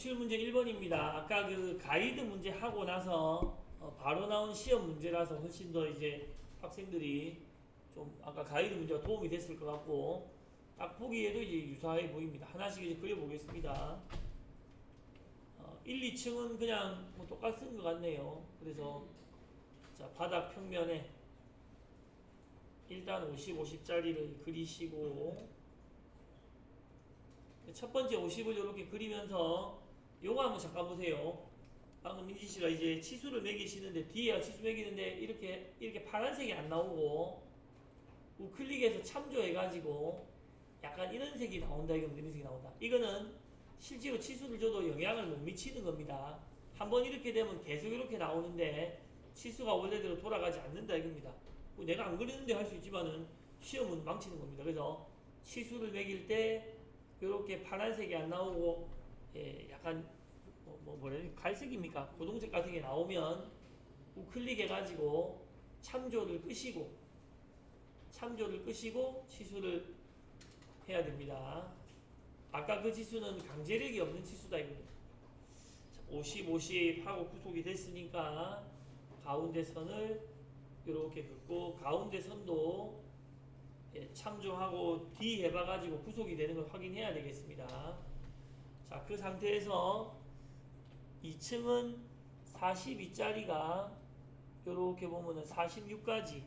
기출 문제 1번입니다. 아까 그 가이드 문제 하고 나서 바로 나온 시험 문제라서 훨씬 더 이제 학생들이 좀 아까 가이드 문제가 도움이 됐을 것 같고 딱 보기에도 이제 유사해 보입니다. 하나씩 이제 그려보겠습니다. 1, 2층은 그냥 뭐 똑같은 것 같네요. 그래서 자, 바닥 평면에 일단 50, 50짜리를 그리시고 첫 번째 50을 이렇게 그리면서 요거 한번 잠깐 보세요. 방금 민지 씨가 이제 치수를 매기시는데 뒤에 치수 매기는데 이렇게 파란색이 안 나오고 우클릭해서 참조해가지고 약간 이런 색이 나온다. 이건 이런 색이 나온다. 이거는 실제로 치수를 줘도 영향을 못 미치는 겁니다. 한번 이렇게 되면 계속 이렇게 나오는데 치수가 원래대로 돌아가지 않는다 이겁니다. 뭐 내가 안 그리는데 할 수 있지만은 시험은 망치는 겁니다. 그래서 치수를 매길 때 이렇게 파란색이 안 나오고 약간 뭐라 해야 갈색입니까? 고동색 같은 게 나오면 우클릭 해가지고 참조를 끄시고 치수를 해야 됩니다. 아까 그 치수는 강제력이 없는 치수다 이겁니다. 50, 50 하고 구속이 됐으니까 가운데 선을 이렇게 긋고 가운데 선도 참조하고 D 해봐가지고 구속이 되는 걸 확인해야 되겠습니다. 자, 그 상태에서 2층은 42짜리가 이렇게 보면은 46까지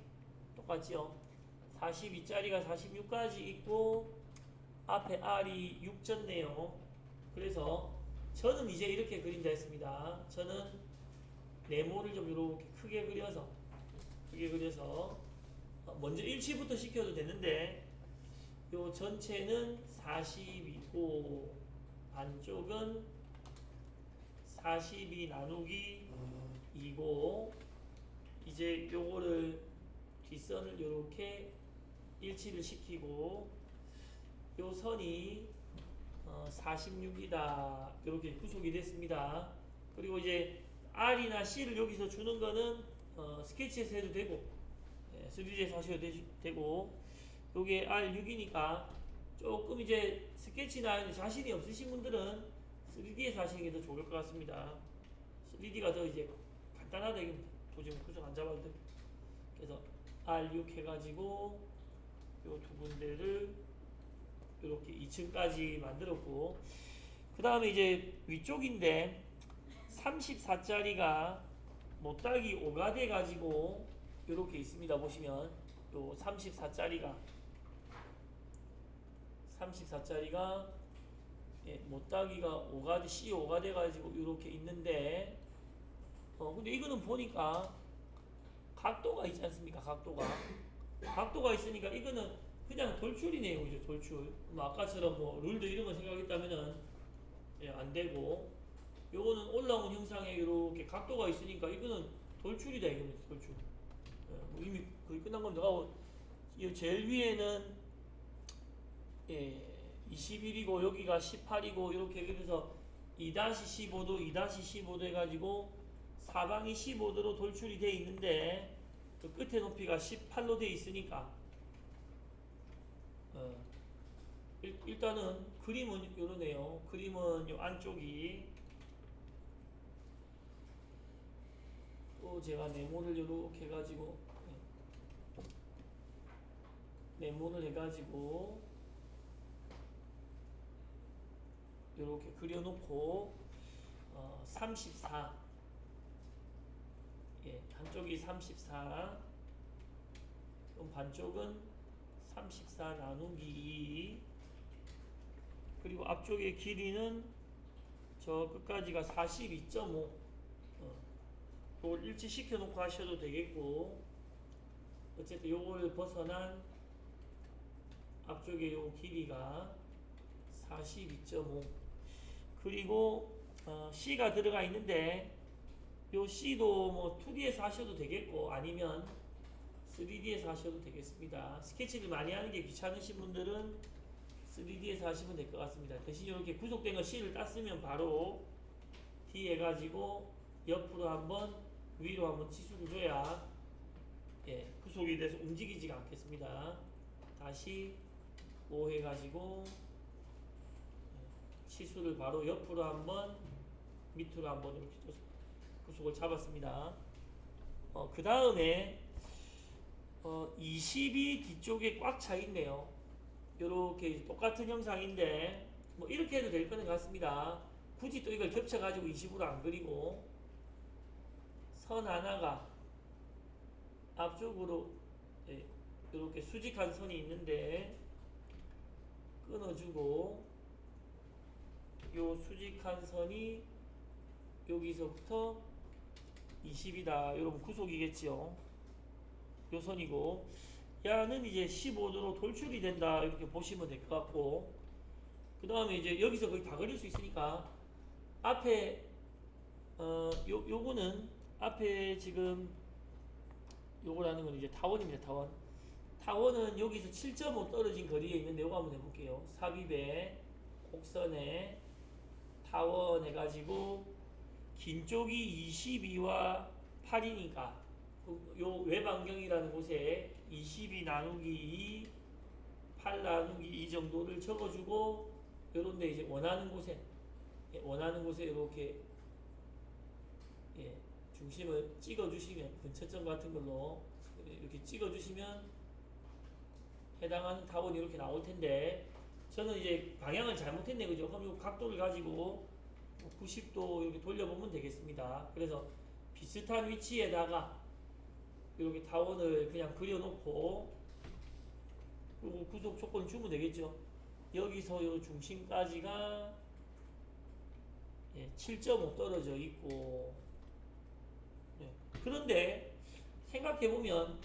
똑같죠? 42짜리가 46까지 있고 앞에 R이 6졌네요. 그래서 저는 이제 이렇게 그린다 했습니다. 저는 네모를 좀 이렇게 크게 그려서 먼저 일치부터 시켜도 되는데 요 전체는 40이고 반쪽은 42 나누기 2고 이제 요거를 뒷선을 이렇게 일치를 시키고 요 선이 46이다 이렇게 구속이 됐습니다. 그리고 이제 R이나 C를 여기서 주는 거는 스케치에서 해도 되고 3D에서 하셔도 되고 요게 R6이니까 조금 이제 스케치나 자신이 없으신 분들은 3D에서 하시는 게 더 좋을 것 같습니다. 3D가 더 이제 간단하다. 이게 도저히 구성 안 잡아도 돼. 그래서 R6 해가지고 요 두 군데를 이렇게 2층까지 만들었고 그 다음에 이제 위쪽인데 34짜리가 못따기 5가 돼가지고 이렇게 있습니다. 보시면 요 34짜리가 못따기가 5가 C5가 돼가지고 이렇게 있는데 근데 이거는 보니까 각도가 있지 않습니까? 각도가 있으니까 이거는 그냥 돌출이네요. 그죠? 돌출. 뭐 아까처럼 뭐 룰도 이런 거 생각했다면은 안 되고 요거는 올라온 형상에 이렇게 각도가 있으니까 이거는 돌출이다 이겁니다. 돌출. 뭐 이미 거의 끝난 겁니다. 이 제일 위에는 21이고 여기가 18이고 이렇게 그래서 2-15도 2-15도 해가지고 사방이 15도로 돌출이 되어 있는데 그 끝에 높이가 18로 되어 있으니까 일단은 그림은 이러네요. 그림은 요 안쪽이 또 제가 네모를 이렇게 해가지고 이렇게 그려놓고 34 한쪽이 34 그럼 반쪽은 34 나누기 2 그리고 앞쪽의 길이는 저 끝까지가 42.5 그걸 일치시켜 놓고 하셔도 되겠고 어쨌든 요걸 벗어난 앞쪽에 요 길이가 42.5 그리고 C가 들어가 있는데 요 C도 뭐 2D에서 하셔도 되겠고 아니면 3D에서 하셔도 되겠습니다. 스케치를 많이 하는 게 귀찮으신 분들은 3D에서 하시면 될 것 같습니다. 대신 이렇게 구속된 거 C를 땄으면 바로 D 해가지고 옆으로 한번 위로 한번 치수를 줘야 구속이 돼서 움직이지가 않겠습니다. 다시 5 해가지고 치수를 바로 옆으로 한번 밑으로 한번 이렇게 구속을 잡았습니다. 그 다음에 20이 뒤쪽에 꽉 차 있네요. 이렇게 똑같은 형상인데 뭐 이렇게 해도 될 거는 같습니다. 굳이 또 이걸 겹쳐가지고 20으로 안 그리고 선 하나가 앞쪽으로 이렇게 수직한 선이 있는데 끊어주고 요 수직한 선이 여기서부터 20이다. 여러분 구속이겠죠. 요 선이고 야는 이제 15도로 돌출이 된다. 이렇게 보시면 될 것 같고 그 다음에 이제 여기서 거의 다 그릴 수 있으니까 앞에 요거는 앞에 지금 요거라는 건 이제 타원입니다. 타원은 여기서 7.5 떨어진 거리에 있는데 요거 한번 해볼게요. 삽입에 곡선에 타원 해가지고 긴 쪽이 22와 8이니까 요 외반경이라는 곳에 22 나누기 2, 8 나누기 2 정도를 적어주고 요런데 이제 원하는 곳에 이렇게 중심을 찍어주시면 근처점 같은 걸로 이렇게 찍어주시면 해당하는 타원이 이렇게 나올 텐데 저는 이제 방향을 잘못했네 그죠? 그럼 이 각도를 가지고 90도 이렇게 돌려보면 되겠습니다. 그래서 비슷한 위치에다가 이렇게 타원을 그냥 그려놓고 그리고 구속 조건 주면 되겠죠. 여기서 요 중심까지가 7.5 떨어져 있고 그런데 생각해보면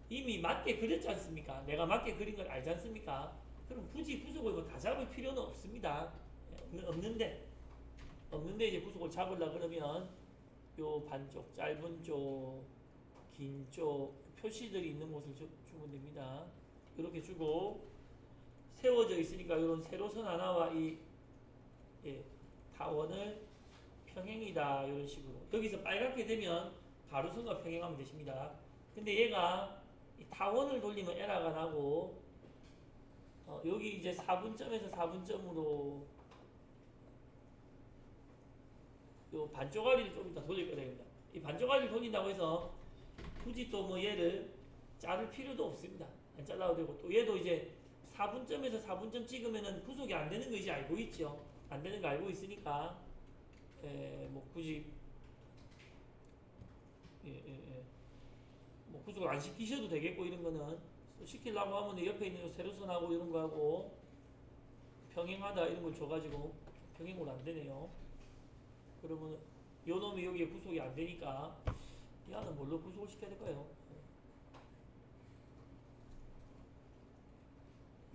이미 맞게 그렸지 않습니까? 내가 맞게 그린 걸 알지 않습니까? 그럼 굳이 구속을 뭐 다 잡을 필요는 없습니다. 없는데 이제 구속을 잡으려 그러면 요 반쪽, 짧은 쪽, 긴 쪽 표시들이 있는 곳을 주면 됩니다. 이렇게 주고 세워져 있으니까 이런 세로선 하나와 이 타원을 평행이다 이런 식으로 여기서 빨갛게 되면 가로선과 평행하면 되십니다. 근데 얘가 이 타원을 돌리면 에러가 나고 여기 이제 4분점에서 4분점으로 요 반쪽알이를 좀 이따 돌릴 거다 됩니다. 이 반쪽알이를 돌린다고 해서 굳이 또 뭐 얘를 자를 필요도 없습니다. 안 잘라도 되고 또 얘도 이제 4분점에서 4분점 찍으면은 구속이 안 되는 거 이제 알고 있죠. 안 되는 거 알고 있으니까 뭐 굳이 뭐 구속을 안 시키셔도 되겠고 이런 거는 시키려고 하면 옆에 있는 세로선하고 이런 거하고 평행하다 이런 걸 줘가지고 평행으로 안 되네요. 그러면 요 놈이 여기에 구속이 안 되니까 얘는 뭘로 구속을 시켜야 될까요?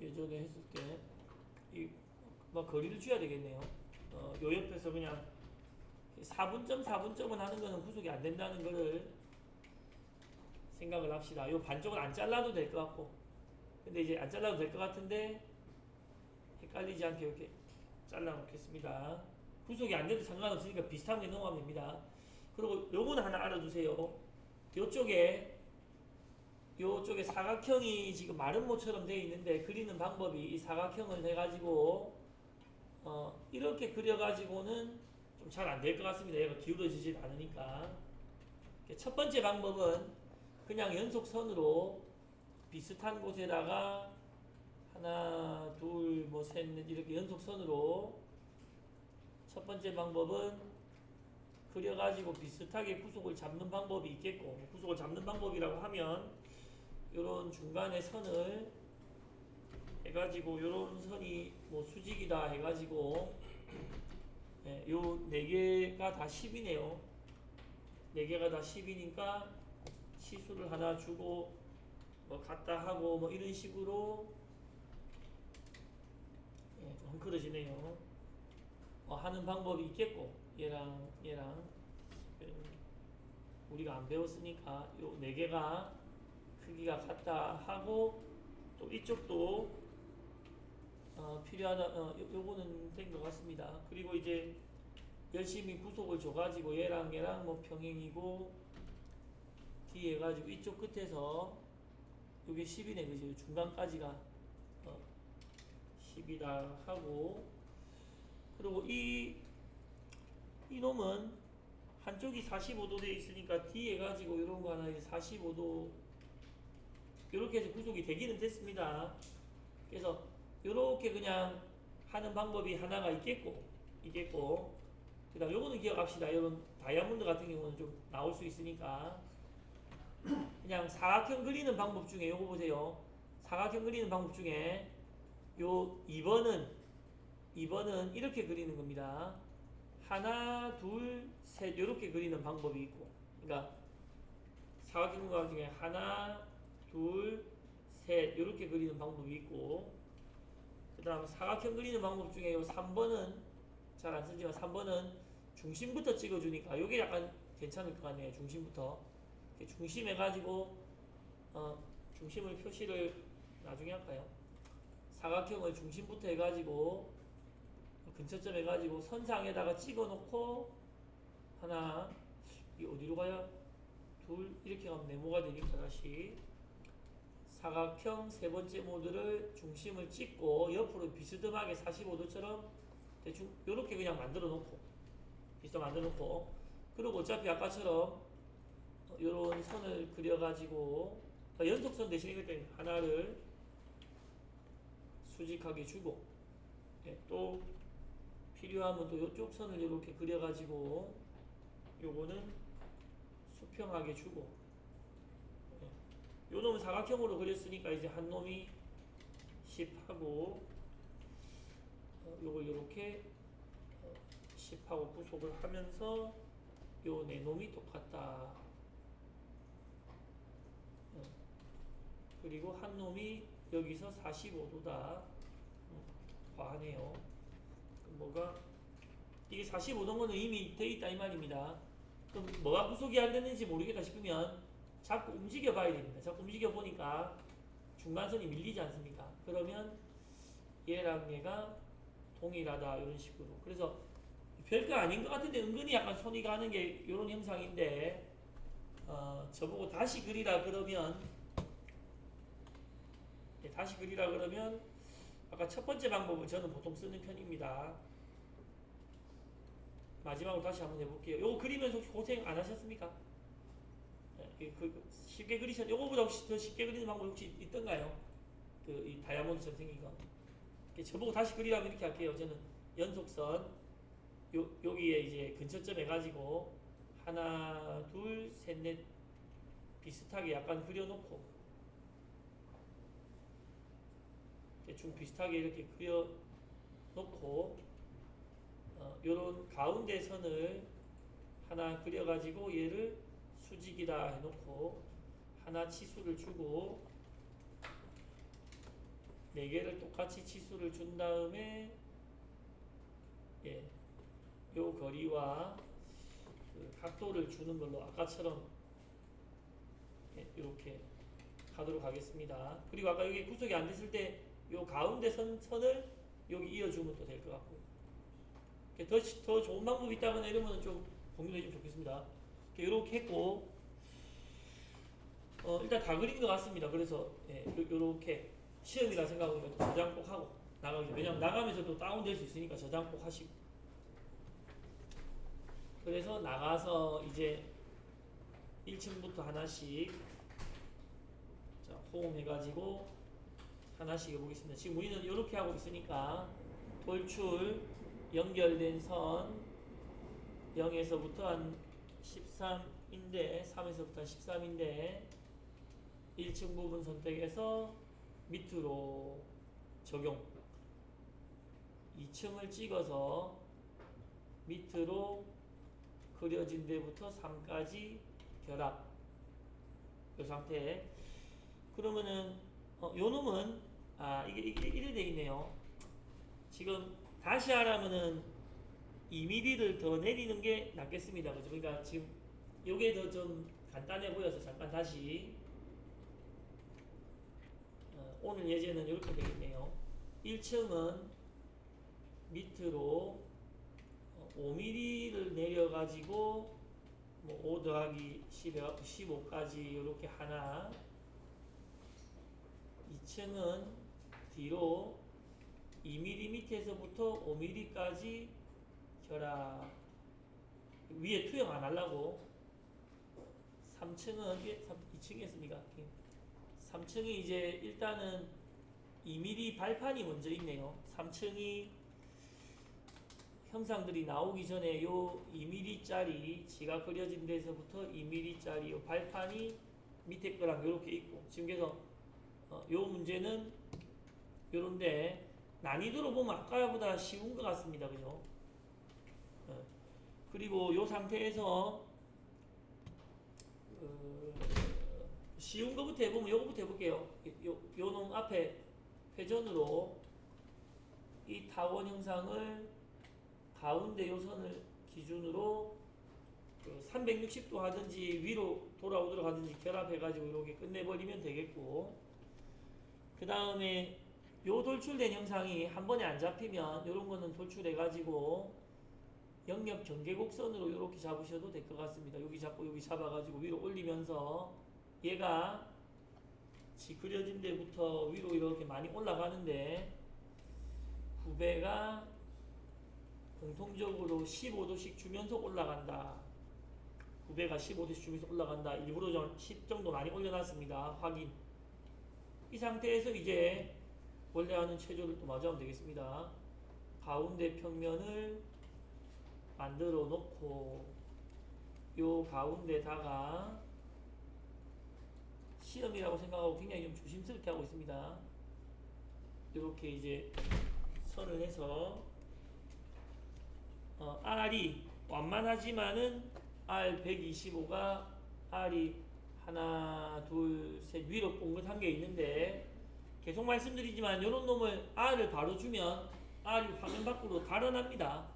예전에 했을 때 막 거리를 줘야 되겠네요. 요 옆에서 그냥 4분점은 하는 거는 구속이 안 된다는 거를 생각을 합시다. 요 반쪽은 안 잘라도 될 것 같고 근데 이제 안 잘라도 될 것 같은데 헷갈리지 않게 이렇게 잘라 놓겠습니다. 구속이 안 돼도 상관없으니까 비슷한 게 넘어가면 됩니다. 그리고 요거는 하나 알아두세요. 요쪽에 사각형이 지금 마름모처럼 되어 있는데 그리는 방법이 이 사각형을 해가지고 이렇게 그려가지고는 좀 잘 안 될 것 같습니다. 얘가 기울어지질 않으니까. 첫 번째 방법은 그냥 연속선으로 비슷한 곳에다가 하나, 둘, 뭐 셋, 넷 이렇게 연속선으로 첫 번째 방법은 그려가지고 비슷하게 구속을 잡는 방법이 있겠고 구속을 잡는 방법이라고 하면 요런 중간에 선을 해가지고 요런 선이 뭐 수직이다 해가지고 요 4개가 다 10이네요. 4개가 다 10이니까 치수를 하나 주고 뭐 갖다 하고 뭐 이런 식으로 좀 헝클어지네요. 하는 방법이 있겠고 얘랑 우리가 안 배웠으니까 요 4개가 크기가 같다 하고 또 이쪽도 필요하다 요거는 된 것 같습니다. 그리고 이제 열심히 구속을 줘가지고 얘랑 뭐 평행이고 D 해가지고 이쪽 끝에서 요게 10이네 그죠? 중간까지가 10이다 하고 그리고 이 놈은 한쪽이 45도 되어 있으니까 D 해가지고 이런 거 하나 이제 45도 이렇게 해서 구속이 되기는 됐습니다. 그래서 이렇게 그냥 하는 방법이 하나가 있겠고 그 다음 요거는 기억합시다. 이런 다이아몬드 같은 경우는 좀 나올 수 있으니까 그냥 사각형 그리는 방법 중에 요거 보세요. 사각형 그리는 방법 중에 요 2번은 이렇게 그리는 겁니다. 하나, 둘, 셋 이렇게 그리는 방법이 있고, 그러니까 사각형 방법 중에 하나, 둘, 셋 이렇게 그리는 방법이 있고, 그 다음 사각형 그리는 방법 중에 요 3번은 잘 안 쓰지만 3번은 중심부터 찍어주니까 요게 약간 괜찮을 것 같네요. 중심부터 중심 해가지고 중심을 표시를 나중에 할까요? 사각형을 중심부터 해가지고 근처점 해가지고 선상에다가 찍어놓고 하나 이 어디로 가야 둘 이렇게 가면 네모가 되니까 다시 사각형 세 번째 모드를 중심을 찍고 옆으로 비스듬하게 45도처럼 대충 요렇게 그냥 만들어 놓고 비스듬 만들어 놓고 그리고 어차피 아까처럼 요런 선을 그려가지고 연속선 대신에 그때 하나를 수직하게 주고 또 필요하면 또 요쪽 선을 이렇게 그려가지고 요거는 수평하게 주고 요 놈은 사각형으로 그렸으니까 이제 한 놈이 10하고 요걸 요렇게 10하고 구속을 하면서 요 네 놈이 똑같다. 그리고 한 놈이 여기서 45도다. 과하네요. 뭐가 이게 45도인 거는 이미 돼 있다 이 말입니다. 그럼 뭐가 구속이 안 되는지 모르겠다 싶으면 자꾸 움직여 봐야 됩니다. 자꾸 움직여 보니까 중간선이 밀리지 않습니까? 그러면 얘랑 얘가 동일하다 이런 식으로. 그래서 별거 아닌 것 같은데 은근히 약간 손이 가는 게 이런 형상인데 저보고 다시 그리라 그러면 아까 첫 번째 방법을 저는 보통 쓰는 편입니다. 마지막으로 다시 한번 해볼게요. 요거 그리면서 혹시 고생 안 하셨습니까? 쉽게 그리셨, 요거보다 혹시 더 쉽게 그리는 방법 혹시 있던가요? 이 다이아몬드처럼 생긴 거. 저보고 다시 그리라면 이렇게 할게요. 저는 연속선, 여기에 이제 근처점 해가지고, 하나, 둘, 셋, 넷, 비슷하게 약간 그려놓고, 대충 비슷하게 이렇게 그려놓고, 요런 가운데 선을 하나 그려가지고 얘를 수직이다 해놓고 하나 치수를 주고 4개를 똑같이 치수를 준 다음에 요 거리와 그 각도를 주는 걸로 아까처럼 이렇게 하도록 하겠습니다. 그리고 아까 여기 구속이 안 됐을 때 요 가운데 선을 여기 이어주면 또 될 것 같고요. 더 좋은 방법이 있다거나 이러면 좀 공유해 주면 좋겠습니다. 이렇게 했고 일단 다 그린 것 같습니다. 그래서 이렇게 시험이라 생각하면 저장 꼭 하고 나가죠. 왜냐면 나가면서 또 다운될 수 있으니까 저장 꼭 하시고 그래서 나가서 이제 1층부터 하나씩 자, 호응해가지고 하나씩 해보겠습니다. 지금 우리는 이렇게 하고 있으니까 돌출 연결된 선 0에서부터 한 13인데 3에서부터 한 13인데 1층 부분 선택해서 밑으로 적용 2층을 찍어서 밑으로 그려진 데부터 3까지 결합 이 상태. 그러면은 요 놈은 이게 이래 돼 있네요. 지금 다시 하라면은 2mm를 더 내리는 게 낫겠습니다. 그죠? 그러니까 지금 요게 더 좀 간단해 보여서 잠깐 다시 오늘 예제는 이렇게 되겠네요. 1층은 밑으로 5mm를 내려가지고 뭐 5 더하기 15까지 이렇게 하나 2층은 뒤로 2mm 밑에서부터 5mm까지 결합. 위에 투영 안 하려고. 3층은 2층이 했습니까? 3층이 이제 일단은 2mm 발판이 먼저 있네요. 3층이 형상들이 나오기 전에 요 2mm짜리 지가 그려진 데서부터 2mm짜리 요 발판이 밑에 거랑 요렇게 있고, 지금 그래서 요 문제는 요런데 난이도로 보면 아까보다 쉬운 것 같습니다. 그죠? 그리고 요 상태에서 쉬운 거부터 해보면 요거부터 해볼게요. 요 놈 앞에 회전으로 이 타원 형상을 가운데 요 선을 기준으로 360도 하든지 위로 돌아오도록 하든지 결합해가지고 이렇게 끝내버리면 되겠고, 그 다음에 요 돌출된 형상이 한 번에 안 잡히면 요런 거는 돌출해가지고 영역 경계곡선으로 이렇게 잡으셔도 될 것 같습니다. 여기 잡고 여기 잡아가지고 위로 올리면서 얘가 지 그려진 데부터 위로 이렇게 많이 올라가는데 구배가 공통적으로 15도씩 주면서 올라간다. 구배가 15도씩 주면서 올라간다. 일부러 좀 10 정도 많이 올려놨습니다. 확인. 이 상태에서 이제 원래 하는 체조를 또 마저 하면 되겠습니다. 가운데 평면을 만들어 놓고 요 가운데다가 시험이라고 생각하고 굉장히 좀 조심스럽게 하고 있습니다. 이렇게 이제 선을 해서 R이 완만하지만은 R125가 R이 하나 둘 셋 위로 뽕긋한 게 있는데, 계속 말씀드리지만 요런 놈을 R을 바로 주면 R이 화면 밖으로 달아납니다.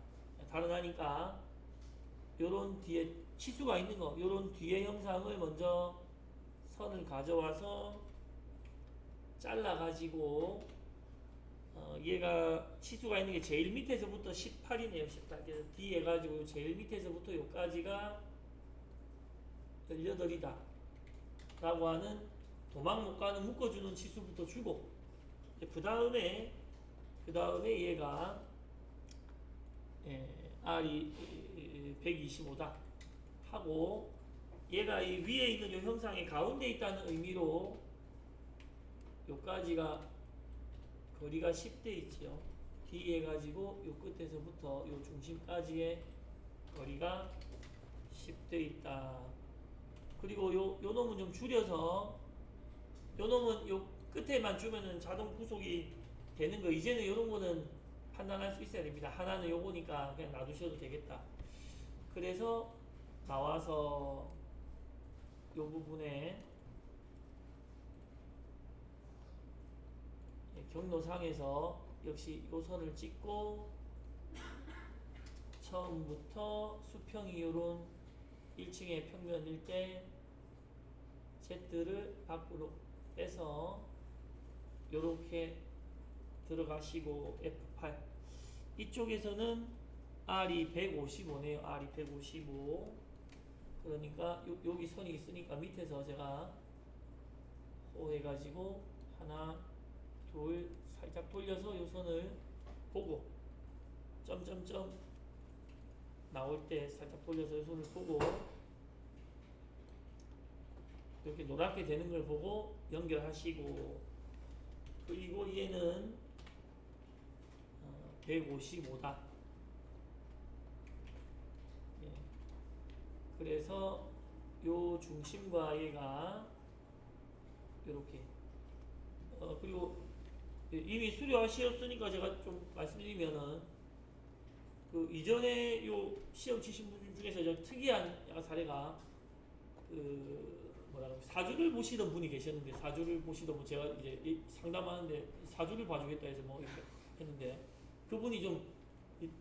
달아나니까 요런 뒤에 치수가 있는 거, 요런 뒤에 형상을 먼저 선을 가져와서 잘라가지고 얘가 치수가 있는 게 제일 밑에서부터 18이네요. 18. 그래서 D 해가지고 제일 밑에서부터 요까지가 18이다 라고 하는 도망 못 가는 묶어주는 치수부터 주고, 그 다음에 얘가 R이 125다 하고, 얘가 이 위에 있는 요 형상의 가운데 있다는 의미로 요까지가 거리가 10대 있지요. D 해가지고 요 끝에서부터 요 중심까지의 거리가 10대 있다. 그리고 요 놈은 좀 줄여서, 요 놈은 요 끝에만 주면은 자동 구속이 되는 거, 이제는 요런 거는 판단할 수 있어야 됩니다. 하나는 요거니까 그냥 놔두셔도 되겠다. 그래서 나와서 요 부분에 경로상에서 역시 요 선을 찍고 처음부터 수평이 요런 1층의 평면일 때 Z를 밖으로 빼서 요렇게 들어가시고 F8. 이쪽에서는 R이 155네요. R이 155. 그러니까 여기 선이 있으니까 밑에서 제가 호 해가지고 하나 둘 살짝 돌려서 요 선을 보고 점점점 나올 때 살짝 돌려서 요 손을 보고 이렇게 노랗게 되는 걸 보고 연결하시고, 그리고 얘는 155다. 예. 그래서 요 중심과 얘가 요렇게 그리고 이미 수료하셨으니까 제가 좀 말씀드리면은 그 이전에 요 시험 치신 분 중에서 좀 특이한 약간 사례가 사주를 보시던 분이 계셨는데, 사주를 보시던 분 제가 이제 상담하는데 사주를 봐주겠다 해서 뭐 이렇게 했는데, 그분이 좀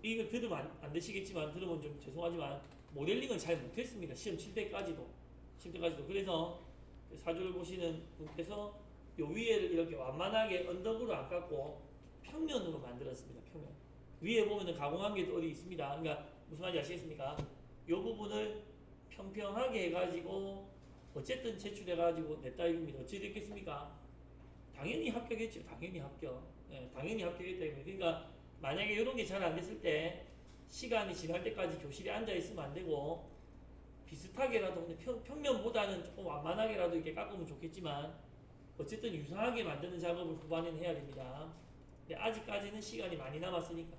이걸 들으면 안 되시겠지만, 들으면 좀 죄송하지만 모델링을 잘 못했습니다. 시험 칠 때까지도. 그래서 사주를 보시는 분께서 요 위에를 이렇게 완만하게 언덕으로 안 깎고 평면으로 만들었습니다. 평면. 위에 보면은 가공한 게 또 어디 있습니다. 그러니까 무슨 말인지 아시겠습니까? 요 부분을 평평하게 해가지고 어쨌든 제출해가지고 냈다 이겁니다. 어찌 됐겠습니까? 당연히 합격했죠. 당연히 합격. 예, 당연히 합격했다 이겁니다. 그러니까 만약에 이런 게 잘 안 됐을 때 시간이 지날 때까지 교실에 앉아 있으면 안 되고 비슷하게라도 근데 평면보다는 조금 완만하게라도 이렇게 깎으면 좋겠지만 어쨌든 유사하게 만드는 작업을 후반에는 해야 됩니다. 근데 아직까지는 시간이 많이 남았으니까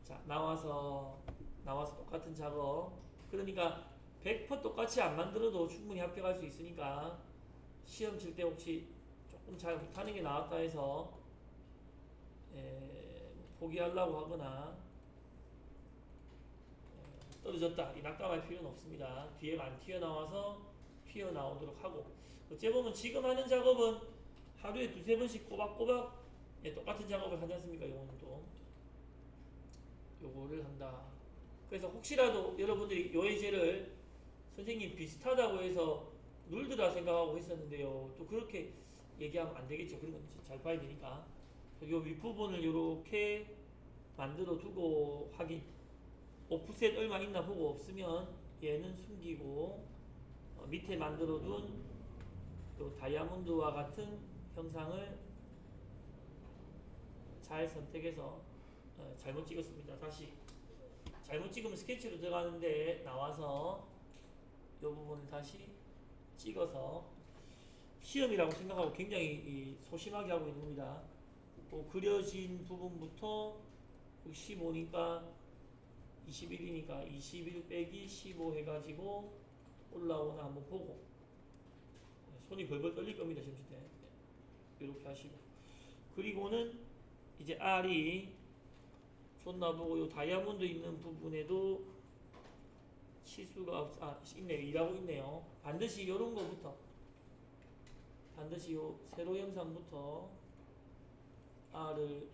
자 나와서 똑같은 작업 그러니까 100% 똑같이 안 만들어도 충분히 합격할 수 있으니까 시험 칠 때 혹시 조금 잘 못하는 게 나왔다 해서 포기하려고 하거나 떨어졌다 이 낙담할 필요는 없습니다. 뒤에가 안 튀어나와서 튀어나오도록 하고 어째 보면 지금 하는 작업은 하루에 두세 번씩 꼬박꼬박 똑같은 작업을 하지 않습니까? 요거는 또 요거를 한다. 그래서 혹시라도 여러분들이 요 예제를 선생님 비슷하다고 해서 눌드라 생각하고 했었는데요. 또 그렇게 얘기하면 안 되겠죠. 그런 건 잘 봐야 되니까. 요 윗부분을 이렇게 만들어 두고 확인. 오프셋 얼마 있나 보고 없으면 얘는 숨기고 밑에 만들어 둔 요 다이아몬드와 같은 형상을 잘 선택해서 잘못 찍었습니다. 다시 잘못 찍으면 스케치로 들어가는데 나와서 이 부분을 다시 찍어서 시험이라고 생각하고 굉장히 소심하게 하고 있는 겁니다. 그려진 부분부터 15니까 21이니까 21 빼기 15 해가지고 올라오나 한번 보고 손이 벌벌 떨릴 겁니다. 점심 때 이렇게 하시고 그리고는 이제 R이 줬나 보고 요 다이아몬드 있는 부분에도 치수가 있네요. 2라고 있네요. 반드시 요런 거부터 반드시 요 세로 형상부터 R을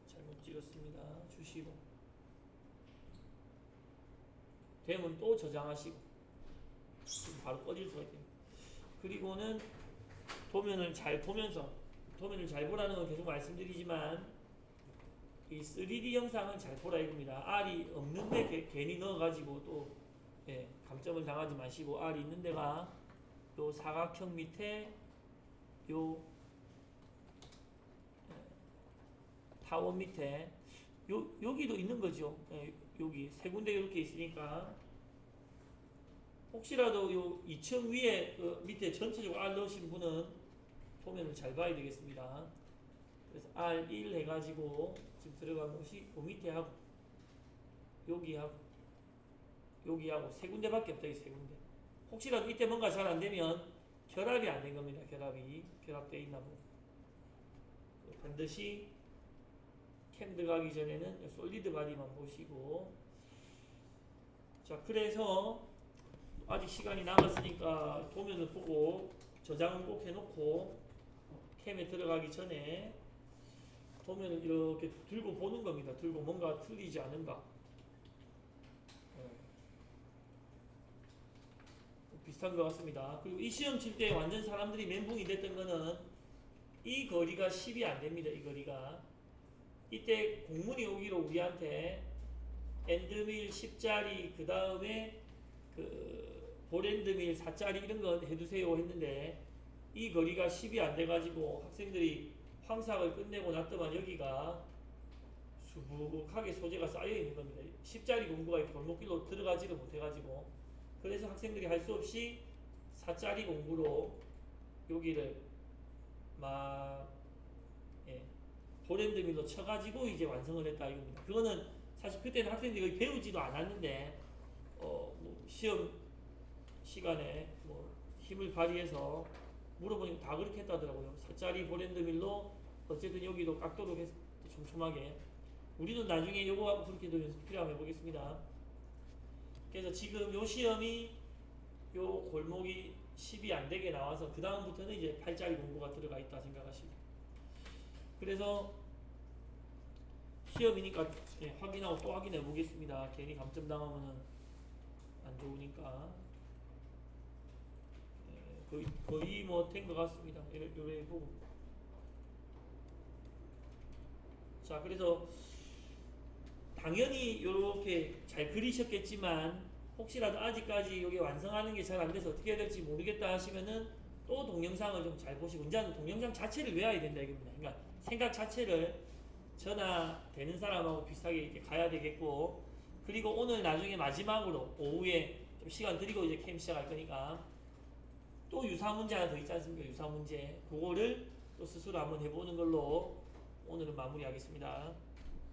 잘못 찍었습니다. 주시고 되면 또 저장하시고 바로 꺼질 수가 있습니다. 그리고는 도면을 잘 보면서 도면을 잘 보라는 건 계속 말씀드리지만 이 3D 영상은 잘 보라 이겁니다. R이 없는데 괜히 넣어가지고 또 감점을 당하지 마시고 R이 있는 데가 요 사각형 밑에 요 타원 밑에 여기도 있는 거죠. 여기 세 군데 이렇게 있으니까 혹시라도 요 2층 위에 밑에 전체적으로 R 넣으신 분은 도면을 잘 봐야 되겠습니다. 그래서 R1 해가지고 지금 들어간 것이 그 밑에 하고 여기하고 세 군데밖에 없다. 이 세 군데. 혹시라도 이때 뭔가 잘 안되면 결합이 안 된 겁니다. 결합되어 있나 보고 반드시 캠 들어가기 전에는 솔리드 바디만 보시고 자 그래서 아직 시간이 남았으니까 도면을 보고 저장을 꼭 해놓고 캠에 들어가기 전에 도면을 이렇게 들고 보는 겁니다. 들고 뭔가 틀리지 않은가 비슷한 것 같습니다. 그리고 이 시험 칠 때 완전 사람들이 멘붕이 됐던 거는 이 거리가 10이 안 됩니다. 이 거리가 이때 공문이 오기로 우리한테 엔드밀 10짜리 그 다음에 보랜드밀 4짜리 이런 거 해두세요 했는데 이 거리가 10이 안 돼가지고 학생들이 황삭을 끝내고 났더만 여기가 수북하게 소재가 쌓여 있는 겁니다. 10짜리 공부가 골목길로 들어가지를 못해가지고 그래서 학생들이 할 수 없이 4짜리 공부로 여기를 막 보랜드밀로 쳐가지고 이제 완성을 했다 이겁니다. 그거는 사실 그때는 학생들이 배우지도 않았는데 뭐 시험 시간에 뭐 힘을 발휘해서 물어보니까 다 그렇게 했다더라고요. 4짜리 보랜드밀로 어쨌든 여기도 깎도록 해서 촘촘하게 우리도 나중에 요거 그렇게 도 연습 필요하면 해보겠습니다. 그래서 지금 요 시험이 요 골목이 10이 안 되게 나와서 그 다음부터는 이제 8짜리 공부가 들어가 있다 생각하시고 그래서 시험이니까 확인하고 또 확인해 보겠습니다. 괜히 감점 당하면은 안 좋으니까 거의 뭐 된 것 같습니다. 요래 보고 자 그래서 당연히 요렇게 잘 그리셨겠지만 혹시라도 아직까지 요게 완성하는 게 잘 안 돼서 어떻게 해야 될지 모르겠다 하시면은 또 동영상을 좀 잘 보시고 이제는 동영상 자체를 외워야 된다 이겁니다. 그러니까 생각 자체를 저나 되는 사람하고 비슷하게 이렇게 가야 되겠고, 그리고 오늘 나중에 마지막으로 오후에 좀 시간 드리고 이제 캠 시작할 거니까 또 유사 문제 하나 더 있지 않습니까? 유사 문제. 그거를 또 스스로 한번 해보는 걸로 오늘은 마무리하겠습니다.